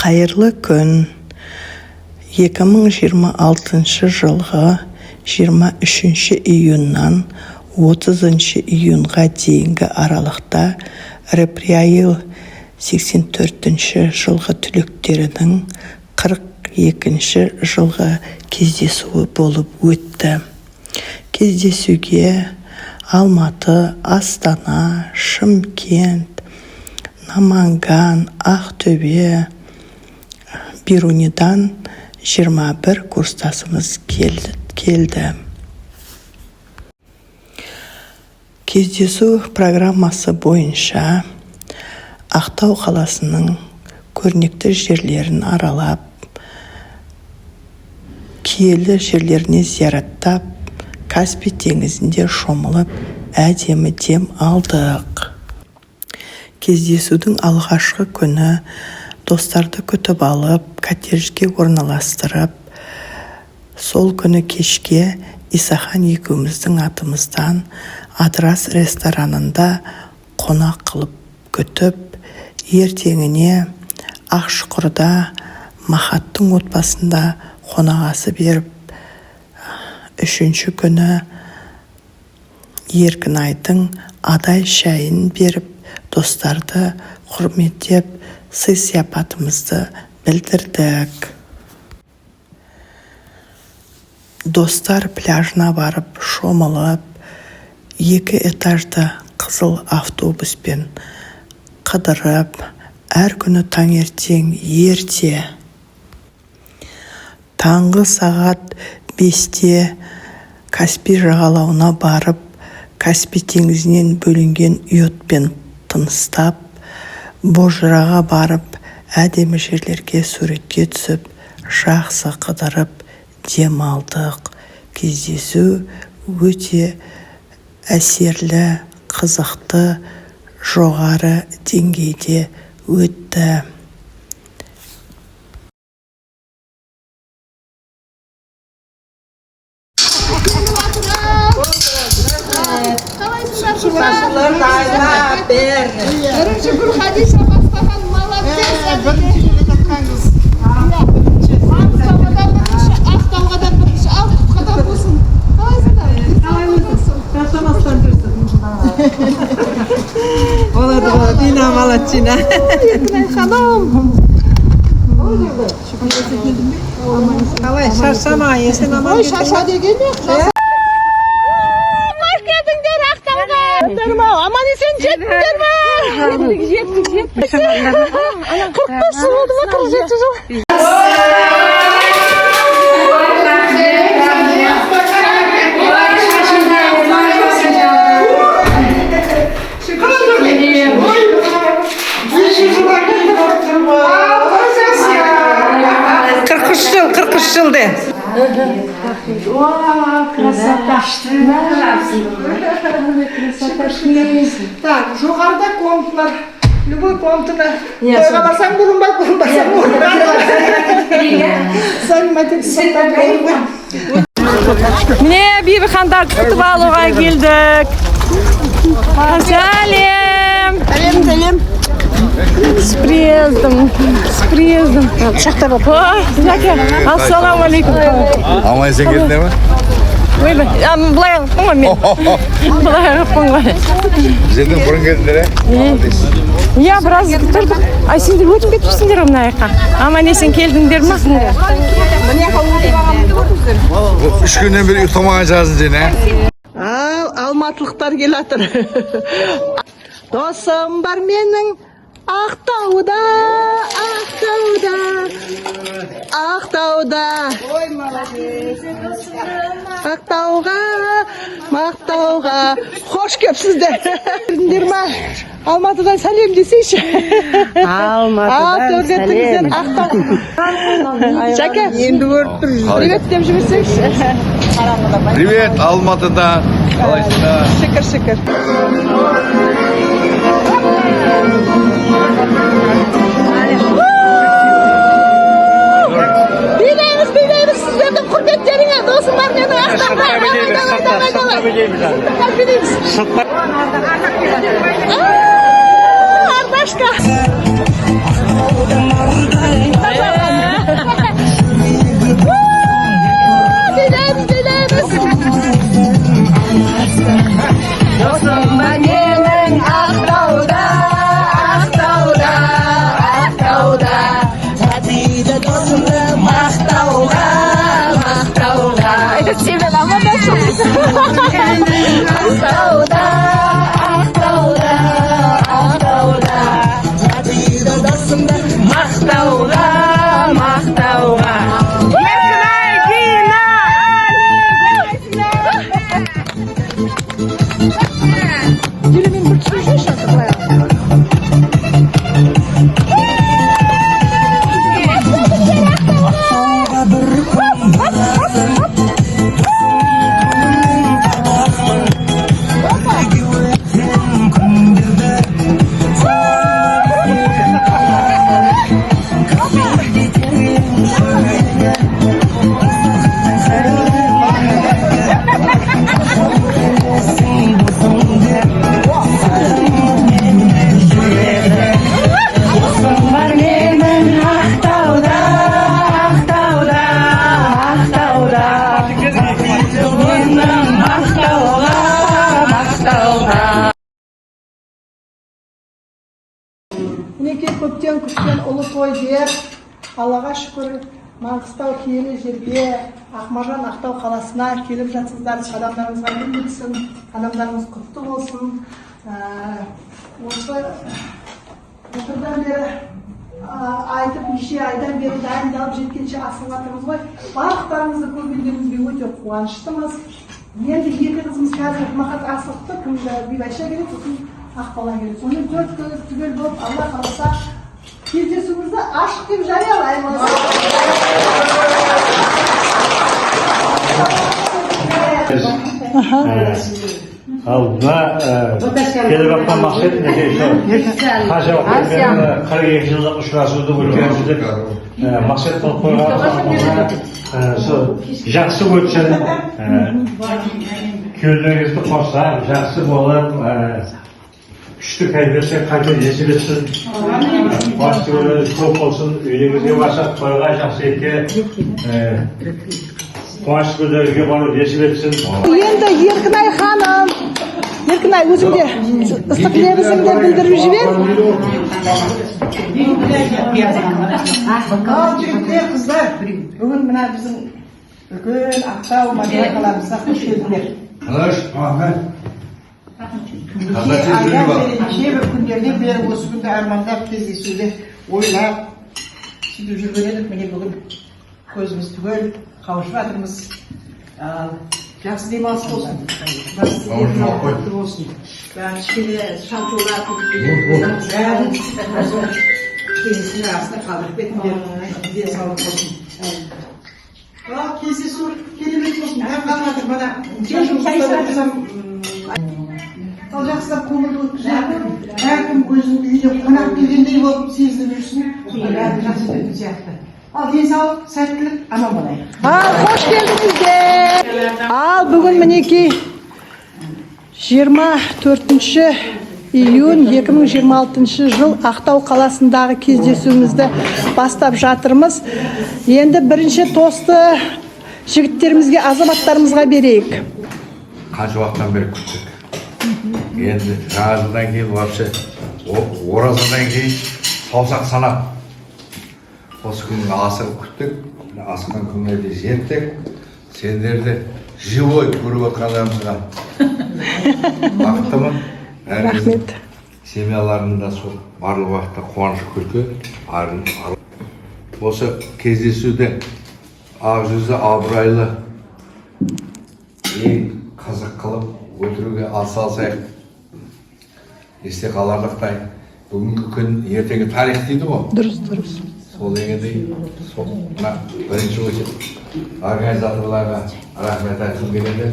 Қайырлы күн. 2026 жылғы 23 июннан 30 июнға дейінгі аралықта Репрейл 84 жылғы түлектерінің 42 жылғы кездесуі болып өтті. Кездесуге Алматы, Астана, Шымкент, Наманган, Ақтөбе, Бирунидан 21 курстасымыз келді. Кездесу программасы бойынша Ақтау қаласының көрнекті жерлерін аралап, киелі жерлеріне зияраттап, Каспий теңізінде шомылып, әдемі дем алдық. Кездесудің алғашқы күні достарды күтіп алып, коттеджге орналастырып, сол күні кешке Исахан екеуміздің атымыздан Адрас ресторанында қонақ қылып күтіп, ертеңіне Ақшұқырда Махаттың отбасында қонағасы беріп, үшінші күні Еркінайдың адай шайын беріп, достарды құрметтеп, сый-сияпатымызды білдірдік. Достар пляжына барып, шомылып, 2 этажды қызыл автобуспен қыдырып, әр күні таңертең ерте таңғы сағат 5-те Каспий жағалауына барып, Каспий теңізінен бөлінген йотпен тыныстап, Божыраға барып, әдемі жерлерге суретке түсіп, жақсы қыдырып, дем алдық. Кездесу өте әсерлі, қызықты, жоғары деңгейде өтті. Şaşılar dayla berni. Birinci bir hadise başlayan malabiyet. Birinci yılı takkanız. Aksava'dan bir kişi, Akdağ'dan bir kişi, Altıka'dan bulsun. Yaşamazsan dursun. Oladı, dina malatçina. Hanım. Kalay, şarşama, yesen aman Oy şaşa diye gelmiyor. Aman sen jettiler mi? Jettik. 45 yıl oldu mu? 47 yıl. Kırkış yıl de. Так, жоғарыда комнаталар, любой комнатада. Тойға барсаң бұрынбай, бұрынбасаң бұрынбай. Міне Бибіхандар күтіп алуға келдік. Сәлем. Сәлем. С приездом. Шақта бар. Жәке, ассаламалейкум. Амай сен келдің бе? Былай қаппын ғой мен. Былай қаппын ғой. Жерден бұрын келдіңдер, Иә, біраз тұрдық. Ай, сендер өтіп кетіпсіңдер мына жаққа. Аман есен келдіңдер ма? 3 күннен бері ұйықтамаған жазын сен, Алматылықтар келатыр. Досым бар менің Ақтауда. Ой, молодец. Мақтауға. Хош кепсіздер. Білдіңдер ма? Алматыдан сәлем десейші. Алматыдан сәлем. Жәке, енді көріп тұр. Привет деп жіберсеңші. Привет, Алматыдан. Қалайсыңдар? Шүкір. Билейміз сіздердің құрметтеріңе, досым бар менің Ақтауға. Ардашка. Мінекей көптен күткен ұлы той деп, Аллаға шүкір, Маңғыстау киелі жерге, Ақмаржан Ақтау қаласына келіп жатсыздар. Қадамдарыңызға гүл өтсін, қадамдарыңыз құтты болсын. Осы отырдан бері айтып, неше айдан бері дайындалып жеткенше асылға тұрмыз ғой. Барлықтарыңызды көргендеріңізге өте қуаныштымыз. Енді екі қызымыз қазір Мақат асықты, кімді Бибайша керек, сосын Ақбала керек. Соның төрт көз түгел болып, Алла қаласа кездесуімізді ашық деп жариялаймыз. Ал мына келіп жатқан мақсат неге қанша уақыт 42 жылдық ұшырасуды өткізіп мақсат қылып қойған сол жақсы өтсін, күйеулеріңізді қоссақ жақсы болып, күшті кәйбетсе қайта есіп етсін, басты көп болсын, үйіңізге барсақ тойға жақсы етке қуаныш күндерге барып есіп етсін. Енді Еркінай ханым, Еркінай өзіңде ыстық лебізіңді білдіріп жібер. Ал жігіттер, қыздар, бүгін мына біздің үлкен Ақтау Мадина қаламызға қош келдіңдер. Қалаш, Неше күндерден бері осы күнді армандап кездесуді ойлап сөйтіп жүрген едік. Міне бүгін көзіміз түгел қауышып жатырмыз. Жақсы демалыс болсын. Басты болсын. Кішкене шалтылатып бәрін кездесудің арасында қалдырып кетіңдер. Денсаулық болсын. Кездесу керемет болсын. Қалмадық бана. Ал жақсылап көңілді өткізіп, әркім өзінің үйіне қонақ келгендей болып сезініп жүрсін. Бәрі жақсы өтетін сияқты. Ал денсаулық, сәттілік, аман болайық. Қош келдіңіздер. Ал бүгін мінекей 24 июнь 2026 жыл Ақтау қаласындағы кездесуімізді бастап жатырмыз. Енді бірінші тосты жігіттерімізге, азаматтарымызға берейік. Қанша уақыттан бері күттік. Енді жаңа жылдан кейін вообще оразадан кейін саусақ санап осы күнге асығып күттік. Асыққан күнге жеттік. Сендерді живой көріп отқандарымызға бақыттымын. Рахмет. Семьяларында сол барлық уақытта қуаныш күлкі. Осы кездесуде ақ жүзді, абырайлы, ең қызық қылып өтіруге атсалысайық. Есте қаларлықтай бүгінгі күн ертеңгі тарих дейді ғой. Дұрыс. Сол дегендей, бірінші очередь организаторларға рахмет айтқым келеді.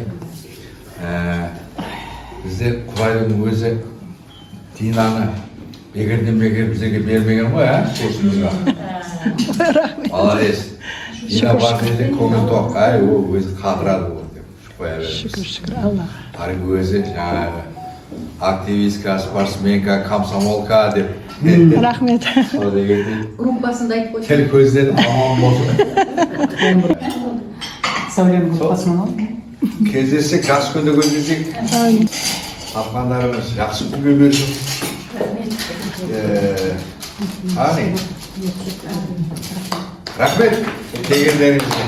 Бізде Құдайдың өзі Динаны бекерден бекер бізге бермеген ғой, молодец. Дина бар кезде көңіл тоқ, ол өзі қатырады деп қоя береміз. Шүкір, Аллаға. Тарих өзі жаңағы активистка, спортсменка, комсомолка деп. Рахмет. Сол дегендей Группасында айтып қойшы. тіл көзден аман болсын. Сәулем группасының ол. Кездесек, жақсы күнде көздесек. Тапқандарымыз жақсы күнге берсін. Рахмет келгендеріңізге.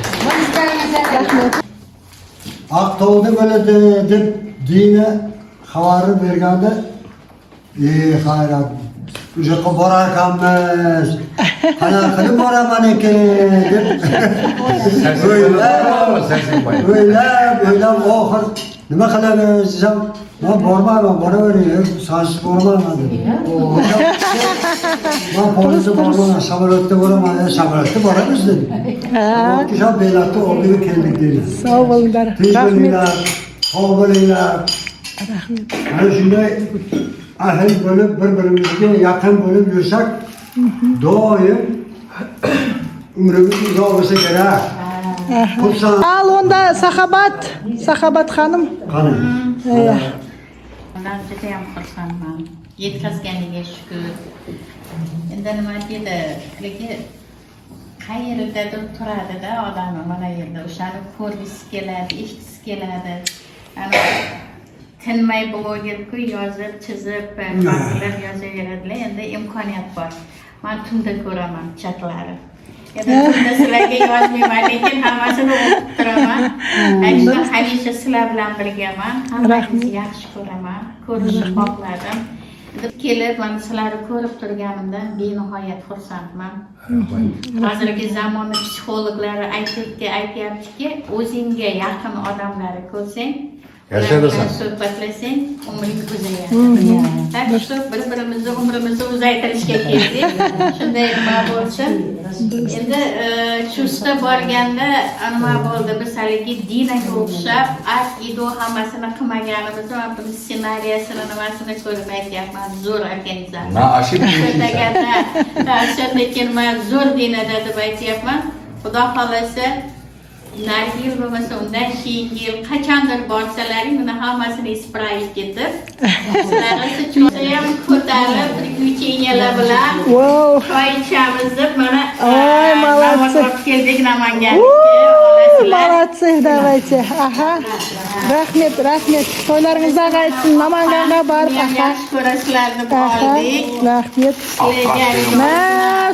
Ақтауды бөледі деп дейіні хабары бергенде қайрат бұл жаққа барарканбыз қанақылы бараман екен деп ойлап оқыр nima qilamiz desam man bormayman boravering sansiz boraman dedi man poyezdda bormayman samolyotda boraman samolyotda boramiz dedi o'sha belatni oldiga keldik dedi Sağ olinglar. tinch Rahmet. bo'linglar sog' bo'linglar ana shunday ahil bo'lib bir birimizga yaqin bo'lib yursak doim umrimiz uzoq bo'lsa kerak xursand Al onda Sahabat hanım. qani Ben judayam xursandman. Yetkazganiga shukur. Endi nima deydi, qayerdadir turadi-da odam mana yerda o'shani ko'rgisi keladi, eshitgisi keladi. Ana tinmay blogerku yozib, chizib, maqollar yozaveradilar. Endi imkoniyat bor. Men tunda ko'raman chatlari. Endi tunda sizlarga yozmayman, lekin hammasini o'qib turaman. Aytishim hamisha sizlar bilan birgaman. Hammangizni yaxshi ko'raman, ko'rishni xohladim. Kelib, mana sizlarni ko'rib turganimdan benihoyat xursandman. Hozirgi zamonning psixologlari aytyaptiki, o'zingga yaqin odamlarni ko'rsang, Yashayversan. suhbatlasang, umring uzayadi. Tak shu umrimizni uzaytirishga keldik. Shunday nima bo'lsin. Endi chustda borganda nima bo'ldi? Biz haligi dinaga o'xshab, ido hammasini qilmaganimizni, men buni ssenariyasini nimasini ko'rib aytyapman. Zo'r organizatsiya. Na ошибки. Lekin men zo'r dinada deb aytyapman. Xudo xolasa narigi yil bo'lmasa undan keyingi yil qachondir borsalaring buni hammasini ispravить etib sizlarni cho'sayam ko'tarib приключениyalar bilan Wow. choy ichamiz deb mana Ay, молодцы. keldik Namanganga. Молодцы, давайте. Aha. Rahmet. To'ylaringizga qaytsin. Namanganga borib, aha. Yaxshi ko'rasizlarni Aha. qoldik. Rahmet. Sizlarga Ma,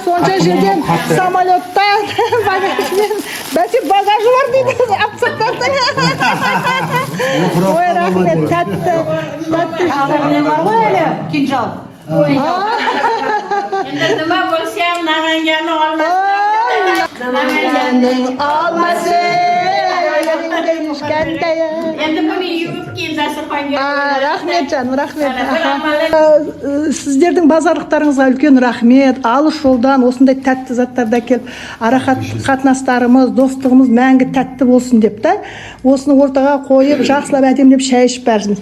soncha yerdan samolyotdan bagajdan. Balki bagaj var dedi. Apsatdan. Voy rahmet, katta. endi nima bo'lsa ham Namanganni olmasdan Namanganning olmasi. endi buni yuvib kel dasturxonga. Rahmet canım, rahmet. Сіздердің базарлықтарыңызға үлкен рахмет. Алыс жолдан осындай тәтті заттарда келіп, қатынастарымыз, достығымыз мәңгі тәтті болсын деп та, осыны ортаға қойып, жақсылап әдемілеп шай ішіп бәріміз.